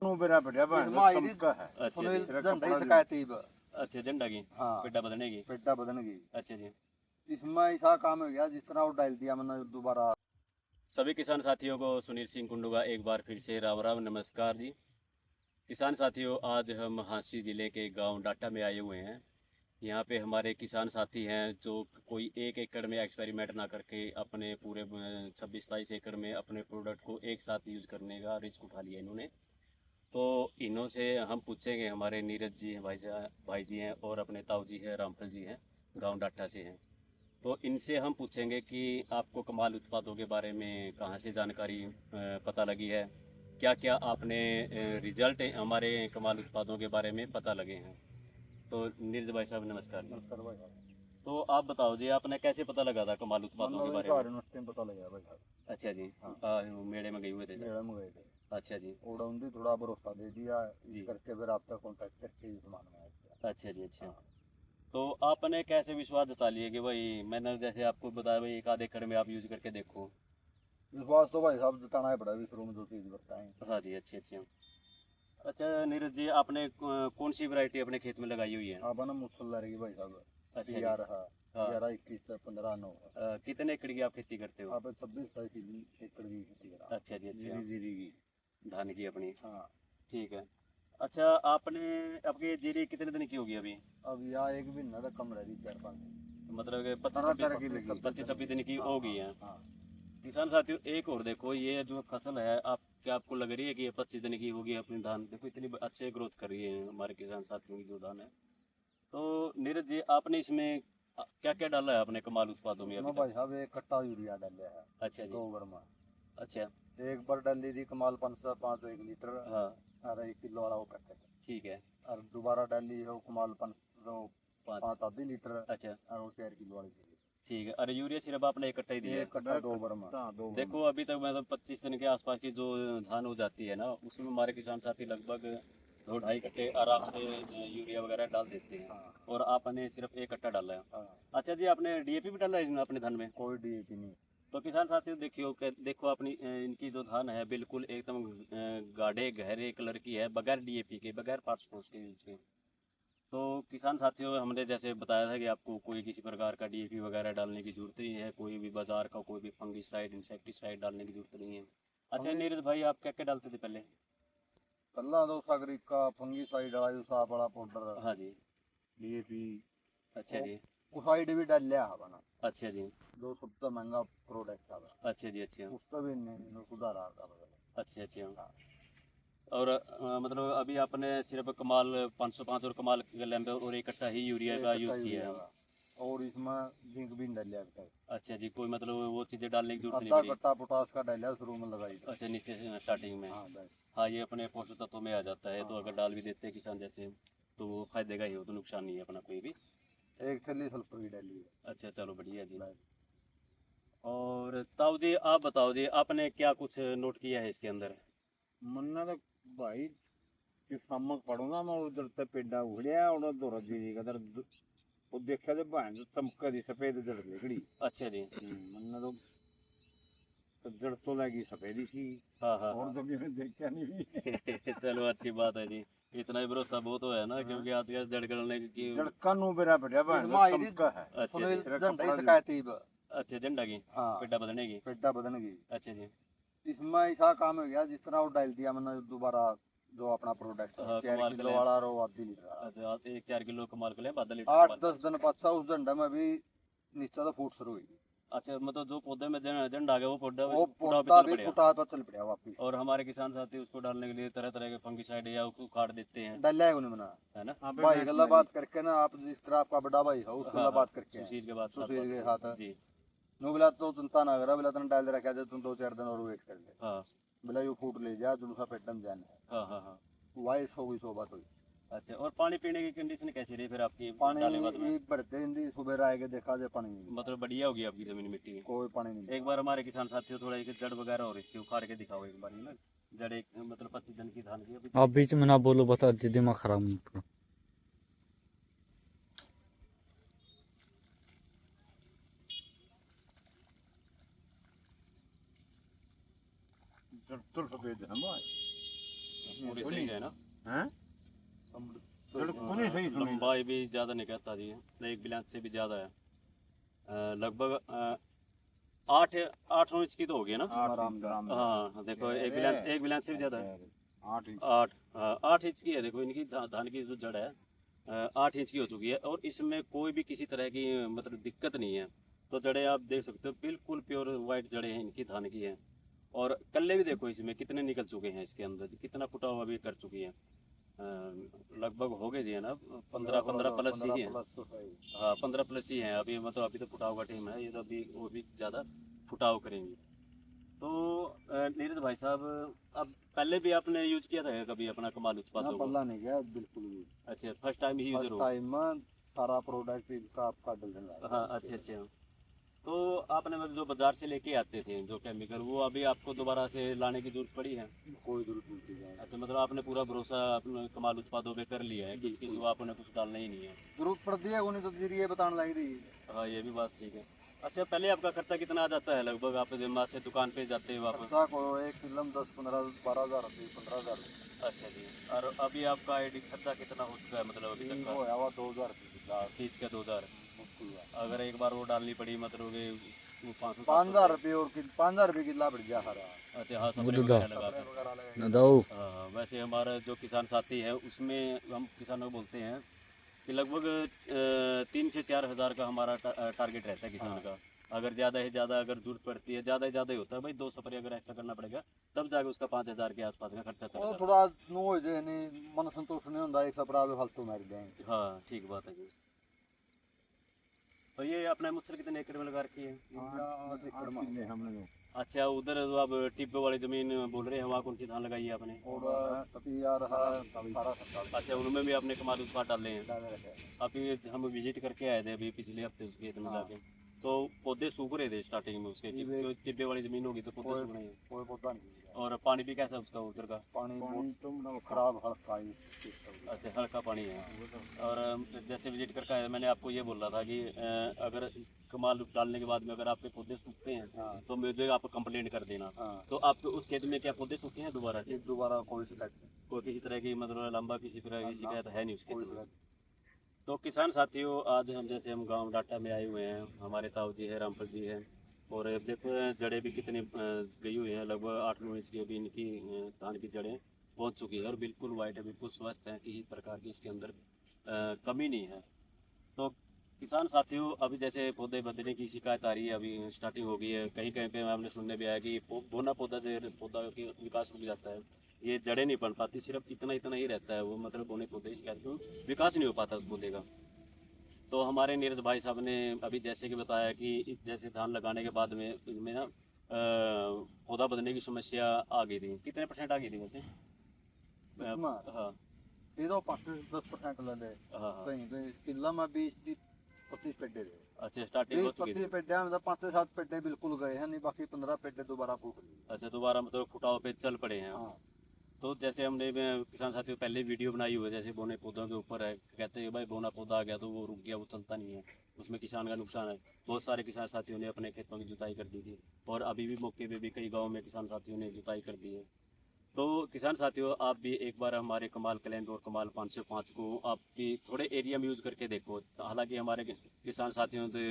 ਨੂੰ ਮੇਰਾ ਵੱਡਿਆ ਭੈਣ ਦਾ ਚਮਕਾ ਹੈ। अच्छा जी। तेरा झंडा ही कपड़ा शिकायती अच्छा झंडा की हाँ पेड्डा बदलने की पेड्डा बदलने की अच्छा जी। इसमें ऐसा काम हो गया जिस तरह वो डाल दिया मैंने दोबारा। सभी किसान साथियों को सुनील सिंह कुंडू का एक बार फिर से राम राम नमस्कार जी। किसान साथियों, आज हम हाँसी ज़िले के गांव डाटा में आए हुए हैं। यहाँ पे हमारे किसान साथी हैं जो कोई 1 एकड़ में एक्सपेरिमेंट ना करके अपने पूरे 26-27 एकड़ में अपने प्रोडक्ट को एक साथ यूज़ करने का रिस्क उठा लिया इन्होंने। तो इन्हों से हम पूछेंगे, हमारे नीरज जी हैं, भाई जी हैं, और अपने ताऊ जी हैं, रामफल जी हैं, गांव डाटा से हैं। तो इनसे हम पूछेंगे कि आपको कमाल उत्पादों के बारे में कहाँ से जानकारी पता लगी है, क्या क्या आपने रिजल्ट हमारे कमाल उत्पादों के बारे में पता लगे हैं। तो नीरज भाई साहब नमस्कार जी। नमस्कार भाई साहब। तो आप बताओ जी, आपने कैसे पता लगा था कमाल उत्पादों के बारे में? पता लगा भाई साहब। अच्छा जी। हाँ। मेले में गए हुए थे? मेला में गए थे। अच्छा जी। और उन्हें थोड़ा भरोसा दे दिया जी। करके फिर आपका कांटेक्ट करके ये सामान मंगाया। अच्छा जी। अच्छा। तो आपने कैसे विश्वास जता लिया कि भाई, मैंने जैसे आपको बताया भाई 1 आध एकड़ में आप यूज करके देखो? विश्वास तो भाई साहब जताना है पड़ा शुरू में जो चीज बताएं। हाँ जी। अच्छे अच्छे। अच्छा नीरज जी, आपने कौन सी वैरायटी अपने खेत में लगाई हुई है? आपने मुसल्ला रहेगी भाई साहब। अच्छा जी। 11 21 15 9 कितने एकड़ की आप खेती करते हो? आप 26 27 एकड़ की खेती करा। अच्छा जी। अच्छा। जीरी की। धान की अपनी? हाँ। ठीक है। अच्छा, आपने आपकी जीरी कितने दिन की होगी अभी? अब यहाँ एक भी ना कम रह रही 4 5 मतलब कि 25-26 दिन की हो गई है। हाँ। किसान साथियों, एक और देखो, ये जो फसल है, आप क्या आपको लग रही है कि ये 25 दिन की होगी अपनी धान? देखो इतनी अच्छे ग्रोथ कर रही है हमारे किसान साथियों की जो धान है। तो नीरज जी, आपने इसमें क्या क्या डाला है अपने कमाल उत्पादों में अभी भाई तक? साहब एक कट्टा यूरिया डाला है। अच्छा जी। 2 बार में। अच्छा। एक बार डाली थी कमाल 5 1 लीटर। हाँ। और 1 किलो वाला वो पैकेट। ठीक है। और दोबारा डाली है वो कमाल 5 5 आधी लीटर। अच्छा। और वो 4 किलो वाली थी। ठीक है। अरे यूरिया सिर्फ आपने इकट्ठा ही दिया है? एक कट्टा 2 बार में। देखो अभी तक मतलब 25 दिन के आसपास की जो धान हो जाती है ना, उसमें हमारे किसान साथी लगभग 2-2.5 कट्टे आराम से यूरिया वगैरह डाल देते हैं। हाँ। और आपने सिर्फ 1 कट्टा डाला है। हाँ। अच्छा जी, आपने डीएपी भी डाला है इसमें अपने धान में? कोई डीएपी नहीं। तो किसान साथियों देखियो देखो अपनी इनकी जो धान है बिल्कुल एकदम गाढ़े गहरे कलर की है, बगैर डीएपी के, बगैर फास्फोरस के यूज के। तो किसान साथियों, हमने जैसे बताया था कि आपको कोई किसी प्रकार का डीएपी वगैरह डालने की जरूरत नहीं है, कोई भी बाजार का कोई भी फंगिसाइड इंसेक्टिसाइड डालने की जरूरत नहीं है। अच्छा नीरज भाई, आप क्या क्या डालते थे पहले? पल्ला दो सागरिक का फंगिसाइड वाला साफ वाला पाउडर। हाँ जी। डीएपी। अच्छा जी। कुसाइड भी डाल लिया है बना। अच्छा जी। जो सबसे महंगा प्रोडक्ट है। अच्छा जी। अच्छा। उसका भी नहीं सुधार आ रहा। अच्छा अच्छा। और मतलब अभी आपने सिर्फ कमाल 505 और कमाल लैंबे और 1 कट्टा ही यूरिया का यूज़ किया है? और इसमें जिंक भी डाल लिया। अच्छा जी, कोई मतलब वो चीज़ें डालने की जरूरत नहीं आधा पड़ी? कट्टा पोटास का डाला शुरू में लगाई। अच्छा, नीचे से स्टार्टिंग में? हाँ बस। हाँ, ये अपने पोषक तत्वों में आ जाता है। तो हाँ। अगर डाल भी देते हैं किसान जैसे, तो वो फायदे का ही हो, तो नुकसान नहीं है अपना कोई भी। एक थैली सल्फर की डाली है। अच्छा, चलो बढ़िया जी। बस। और ताऊ जी, आप बताओ जी, आपने क्या कुछ नोट किया है इसके अंदर? मन्ना तो भाई कि सम्मक पड़ूंगा मैं उधर से पेडा उड़िया और दौड़ दी कदर वो देखा तो भाई चमका दी सफेद जड़ निकली। अच्छा जी। मन्ना तो जड़ तो लगी सफेदी थी। हाँ हाँ और हाँ। तो मैंने देखा नहीं भी। चलो अच्छी बात है जी। इतना ही भरोसा बहुत है ना, क्योंकि आज कल जड़ गलने की। झड़का नु मेरा बढ़िया बहन अच्छा सुनील जी। झंडा ही शिकायती। अच्छा, झंडा की हाँ। पेड्डा बदलने की? पेड्डा बदलने की। अच्छा जी। इसमें ऐसा काम हो गया जिस तरह वो डाल दिया मैंने दोबारा जो अपना प्रोडक्ट हाँ, 4 कमाल किलो कलैम। वाला और आधी लीटर। अच्छा, 1 4 किलो कमाल के लिए बादल लीटर 8 कमाल। 10 दिन पाछा उस झंडा में भी नीचे तो फूट शुरू हुई। अच्छा, मतलब जो पौधे में झंडा आ गया वो पौधा वो फुटा पे पौधा चल भी पड़ेगा। फुटा पर चल पड़ा वापिस। और हमारे किसान साथी उसको डालने के लिए तरह तरह के फंगिसाइड या उसको काट देते हैं, डाला है उन्हें मना। है ना? भाई गला बात करके ना, आप जिस तरह आपका बड़ा भाई है उसको हाँ हाँ, बात करके सुशील के बाद सुशील के बात साथ जी। नो बिला तो चिंता ना करा, बिला तन डाल रखा दे, तुम 2 4 दिन और वेट कर ले। हाँ बिला यू फूट ले जा जुड़सा पेटन जाने। हाँ हाँ हाँ। वाइस हो गई, सो बात हुई। अच्छा, और पानी पीने की कंडीशन कैसी रही फिर आपकी पानी डाले बाद में? ये भरते हिंदी सुबह आए के देखा जाए पानी नहीं। मतलब बढ़िया होगी आपकी जमीन मिट्टी में? कोई पानी नहीं। एक बार हमारे किसान साथियों थोड़ा एक जड़ वगैरह हो रही थी, उखाड़ के दिखाओ एक बार ना। जड़ एक मतलब 25 दिन की धान की अभी। आप बीच में ना बोलो, बता दे, दिमाग खराब नहीं करो। जड़ तो सफेद है भाई। पूरी सही है ना? हैं सड़क पूरी सही सुनी लंबाई भी ज़्यादा नहीं कहता जी, एक बिलांच से भी ज़्यादा है। लगभग 8 इंच की तो होगी ना? आराम से। हाँ देखो, एक बिलांच से भी ज़्यादा है। 8 इंच 8 इंच की है। देखो इनकी धान की जो जड़ है 8 इंच की हो चुकी है, और इसमें कोई भी किसी तरह की मतलब दिक्कत नहीं है। तो जड़ें आप देख सकते हो, बिल्कुल प्योर वाइट जड़ें हैं इनकी धान की हैं। और कल्ले भी देखो इसमें कितने निकल चुके हैं, इसके अंदर कितना फुटा हुआ भी कर चुकी है। लगभग हो गए दिए ना 15 प्लस ही है। प्लस तो सही। हाँ 15 प्लस ही हैं अभी, मतलब अभी तो फुटाव का टाइम है, ये तो अभी वो भी ज़्यादा फुटाव करेंगे। तो नीरज भाई साहब, अब पहले भी आपने यूज किया था कभी अपना कमाल ना उत्पादों को? पल्ला नहीं गया बिल्कुल भी। अच्छा, फर्स्ट टाइम ही यूजर फर्स्ट हो? टाइम में सारा प्रोडक्ट इनका आपका डलने लगा। हाँ अच्छा अच्छा। तो आपने मतलब जो बाजार से लेके आते थे जो केमिकल, वो अभी आपको दोबारा से लाने की जरूरत पड़ी है? कोई जरूरत नहीं थी। अच्छा, मतलब आपने पूरा भरोसा अपने कमाल उत्पादों पे कर लिया है कि इसकी सिवा आपने कुछ डालना ही नहीं है? जरूरत पड़ती है उन्हें तो जरिए बताने लगी थी। हाँ ये भी बात ठीक है। अच्छा, पहले आपका खर्चा कितना आ जाता है लगभग, आप जब वहाँ से दुकान पे जाते हैं वापस? खर्चा को एक किलो में 10-15-12 हज़ार 15 हज़ार। अच्छा जी। और अभी आपका आईडी खर्चा कितना हो चुका है मतलब अभी तक वो का? है 2,000 खींच के 2000। मुश्किल है। अगर एक बार वो डालनी पड़ी मतलब कि 5,000 रुपये और 5,000 रुपये किला बढ़ गया हरा। अच्छा हाँ, वो स्प्रे तो वगैरह स्प्रे लगा के। वगैरह लगा दाऊ वैसे हमारा जो किसान साथी है उसमें हम किसानों को बोलते हैं कि लगभग 3 से 4 हज़ार का हमारा टारगेट रहता है किसान का। अगर ज़्यादा है ज़्यादा, अगर जरूरत पड़ती है ज़्यादा ही ज़्यादा ही होता है भाई, 2 स्प्रे अगर एक्स्ट्रा करना पड़ेगा तब जाके उसका 5 हज़ार के आसपास का खर्चा चला ਉਹ जाता ਥੋੜਾ ਨੂੰ ਹੋ ਜੇ ਨਹੀਂ ਮਨ ਸੰਤੋਸ਼ नहीं ਹੁੰਦਾ एक सपरा भी फालतू मार दें। है। हाँ ठीक बात है जी। तो ये आपने मुझसे कितने एकड़ में लगा रखी है? 8 किले हमने अच्छा, उधर जो आप टिब्बे वाली ज़मीन बोल रहे हैं वहाँ कौन सी धान लगाई है आपने? और यार 18-17 अच्छा, उनमें भी आपने कमाल उत्पाद डाले हैं? डाले रखे। अभी हम विजिट करके आए थे अभी पिछले हफ्ते उसके खेत में हाँ। जाके, तो पौधे सूख रहे थे स्टार्टिंग में उसके, ये टिब्बे वाली ज़मीन होगी तो पौधे कोई सूख रहे हैं। कोई पौधा नहीं है। और पानी भी कैसा है उसका उधर का? पानी पानी बहुत तो मतलब खराब हल्का ही। अच्छा, हल्का पानी है। और जैसे विजिट करके आए, मैंने आपको ये बोल रहा था कि अगर कमाल डालने के बाद में अगर आपके पौधे सूखते हैं हाँ। तो मुझे आप कंप्लेंट कर देना। हाँ। तो आपके उस खेत में क्या पौधे सूखे हैं दोबारा से? ये दोबारा कोई शिकायत नहीं। कोई किसी तरह की मतलब लंबा किसी तरह की ना, शिकायत है नहीं उसके कोई खेत में? शिकायत तो किसान साथियों, आज हम गांव डाटा में आए हुए हैं, हमारे ताऊ जी है, रामपुर जी है, और अब देखो जड़ें भी कितनी गई हुई हैं, लगभग 8-9 इंच की अभी इनकी धान की जड़ें पहुंच चुकी है और बिल्कुल वाइट है, बिल्कुल स्वस्थ है, किसी प्रकार की इसके अंदर कमी नहीं है। तो किसान साथियों, अभी जैसे पौधे बदलने की शिकायत आ रही है, अभी स्टार्टिंग हो गई है, कहीं कहीं पे हमने सुनने में आया कि बोना पौधा से पौधा की विकास रुक जाता है, ये जड़ें नहीं बन पाती, सिर्फ इतना इतना ही रहता है वो, मतलब बोने पौधे की शिकायत क्यों विकास नहीं हो पाता उस पौधे का। तो हमारे नीरज भाई साहब ने अभी जैसे कि बताया कि जैसे धान लगाने के बाद में इनमें ना पौधा बदलने की समस्या आ गई थी। कितने % आ गई थी वैसे? इसमें हाँ ये तो 5-10% लगे। हाँ हाँ। कहीं पे किला में 20-25 पेड्डे थे। अच्छा, स्टार्टिंग हो चुकी 20-25 थी। पेड्डे मतलब 5 से 7 पेड्डे बिल्कुल गए हैं, नहीं बाकी 15 पेड्डे दोबारा फूट लिए। अच्छा, दोबारा मतलब फुटाव पे चल पड़े हैं। हाँ। तो जैसे हमने किसान साथियों पहले वीडियो बनाई हुई है, जैसे बोने पौधों के ऊपर है, कहते हैं भाई बोना पौधा आ गया तो वो रुक गया, वो चलता नहीं है, उसमें किसान का नुकसान है। बहुत सारे किसान साथियों ने अपने खेतों की जुताई कर दी थी, और अभी भी मौके पे भी कई गाँव में किसान साथियों ने जुताई कर दी है। तो किसान साथियों, आप भी एक बार हमारे कमाल क्लैंड और कमाल 505 को आप भी थोड़े एरिया में यूज़ करके देखो। हालांकि हमारे किसान साथियों ने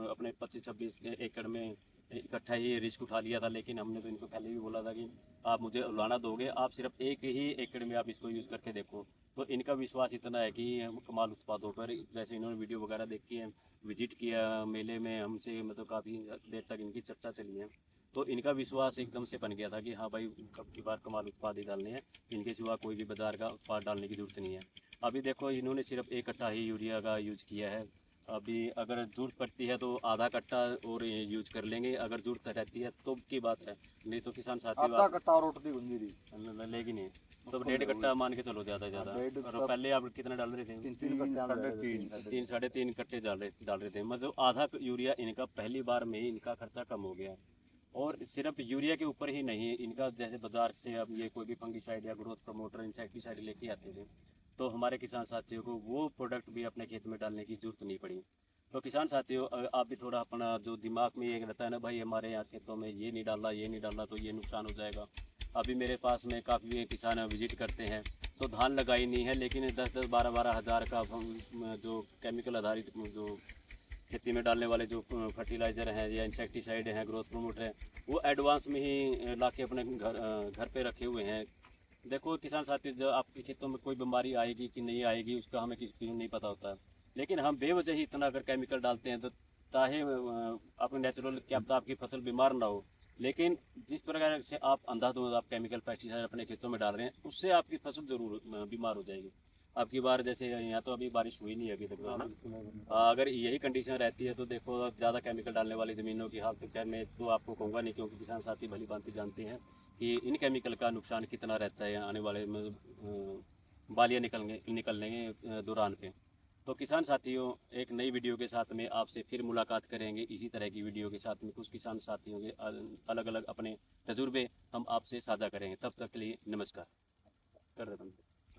अपने 25-26 एकड़ में इकट्ठा ही रिस्क उठा लिया था, लेकिन हमने तो इनको पहले भी बोला था कि आप मुझे उलाना दोगे, आप सिर्फ एक ही एकड़ में आप इसको यूज़ करके देखो। तो इनका विश्वास इतना है कि हम कमाल उत्पादों पर, जैसे इन्होंने वीडियो वगैरह देखी है, विजिट किया मेले में, हमसे मतलब काफ़ी देर तक इनकी चर्चा चली है, तो इनका विश्वास एकदम से बन गया था कि हाँ भाई कब की बार कमाल उत्पाद ही डालने हैं, इनके सिवा कोई भी बाजार का उत्पाद डालने की ज़रूरत नहीं है। अभी देखो इन्होंने सिर्फ 1 कट्टा ही यूरिया का यूज किया है। अभी अगर ज़रूरत पड़ती है तो आधा कट्टा और यूज कर लेंगे, अगर ज़रूरत रहती है तो की बात है, नहीं तो किसान साथी आधा कट्टा और उठती गुंजी थी। लेगी नहीं। तो 1.5 कट्टा मान के चलो ज़्यादा ज़्यादा। और पहले आप कितना डाल रहे थे? 3 कट्टे 3-3.5 कट्टे डाल रहे थे, मतलब आधा यूरिया इनका पहली बार में ही इनका खर्चा कम हो गया। और सिर्फ यूरिया के ऊपर ही नहीं, इनका जैसे बाजार से अब ये कोई भी फंगिसाइड या ग्रोथ प्रमोटर इंसेक्टिसाइड लेके आते थे, तो हमारे किसान साथियों को वो प्रोडक्ट भी अपने खेत में डालने की जरूरत नहीं पड़ी। तो किसान साथियों, आप भी थोड़ा अपना जो दिमाग में ये रहता है ना भाई हमारे यहाँ खेतों में ये नहीं डाला, ये नहीं डाला तो ये नुकसान हो जाएगा, अभी मेरे पास में काफ़ी किसान विजिट करते हैं, तो धान लगाई नहीं है, लेकिन 10-10, 12-12 हज़ार का जो केमिकल आधारित जो खेती में डालने वाले जो फर्टिलाइज़र हैं या इंसेक्टिसाइड हैं, ग्रोथ प्रमोटर हैं, वो एडवांस में ही ला के अपने घर पे रखे हुए हैं। देखो किसान साथी, जो आपके खेतों में कोई बीमारी आएगी कि नहीं आएगी उसका हमें किसी को नहीं पता होता है, लेकिन हम बेवजह ही इतना अगर केमिकल डालते हैं तो चाहे अपने नेचुरल क्या पता आपकी फसल बीमार ना हो, लेकिन जिस प्रकार से आप अंधाधुंध आप केमिकल पेस्टिसाइड अपने खेतों में डाल रहे हैं उससे आपकी फसल जरूर बीमार हो जाएगी। आपकी बार जैसे यहाँ तो अभी बारिश हुई नहीं है अभी तक, है ना? अगर यही कंडीशन रहती है तो देखो ज़्यादा केमिकल डालने वाली ज़मीनों की हालत क्या, मैं तो आपको कहूँगा नहीं, क्योंकि किसान साथी भली भांति जानते हैं कि इन केमिकल का नुकसान कितना रहता है आने वाले बालियाँ निकलने के दौरान पे। तो किसान साथियों, एक नई वीडियो के साथ में आपसे फिर मुलाकात करेंगे, इसी तरह की वीडियो के साथ में कुछ किसान साथियों के अलग अलग अपने तजुर्बे हम आपसे साझा करेंगे। तब तक के लिए नमस्कार कर देता हूँ।